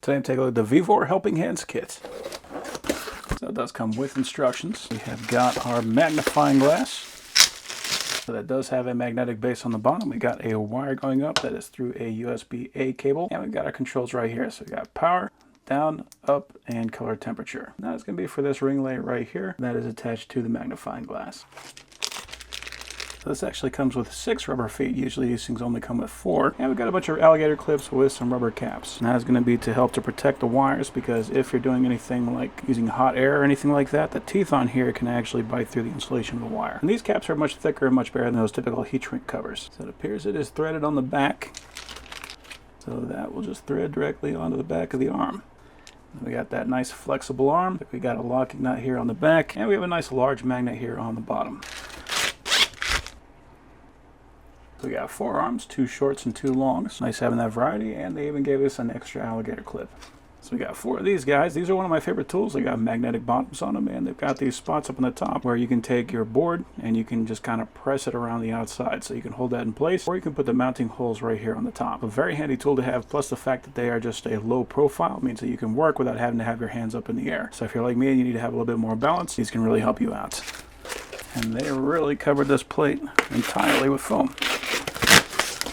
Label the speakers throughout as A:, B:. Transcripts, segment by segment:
A: Today I'm taking a look at the VEVOR Helping Hands kit. So it does come with instructions. We have got our magnifying glass. So that does have a magnetic base on the bottom. We got a wire going up that is through a USB-A cable. And we've got our controls right here. So we got power, down, up, and color temperature. Now it's going to be for this ring light right here. That is attached to the magnifying glass. So this actually comes with 6 rubber feet. Usually these things only come with 4. And we've got a bunch of alligator clips with some rubber caps. And that is going to be to help to protect the wires, because if you're doing anything like using hot air or anything like that, the teeth on here can actually bite through the insulation of the wire. And these caps are much thicker and much better than those typical heat shrink covers. So it appears it is threaded on the back. So that will just thread directly onto the back of the arm. We got that nice flexible arm. We got a locking nut here on the back, and we have a nice large magnet here on the bottom. So we got 4 arms, 2 shorts and 2 longs. Nice having that variety, and they even gave us an extra alligator clip. So we got 4 of these guys. These are one of my favorite tools. They got magnetic bottoms on them, and they've got these spots up on the top where you can take your board and you can just kind of press it around the outside. So you can hold that in place, or you can put the mounting holes right here on the top. A very handy tool to have, plus the fact that they are just a low profile means that you can work without having to have your hands up in the air. So if you're like me and you need to have a little bit more balance, these can really help you out. And they really covered this plate entirely with foam.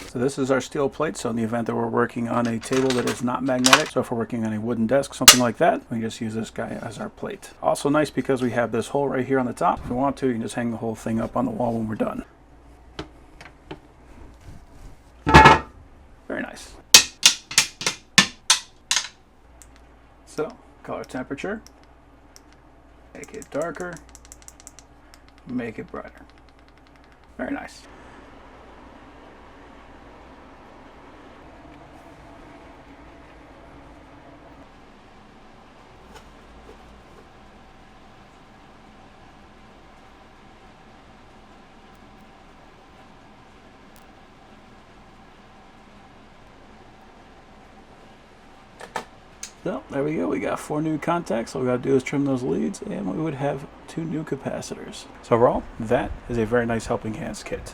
A: So this is our steel plate, so in the event that we're working on a table that is not magnetic, so if we're working on a wooden desk, something like that, we can just use this guy as our plate. Also nice because we have this hole right here on the top. If you want to, you can just hang the whole thing up on the wall when we're done. Very nice. So, color temperature, make it darker, make it brighter. Very nice. So there we go, we got 4 new contacts. All we gotta do is trim those leads and we would have 2 new capacitors. So overall, that is a very nice Helping Hands kit.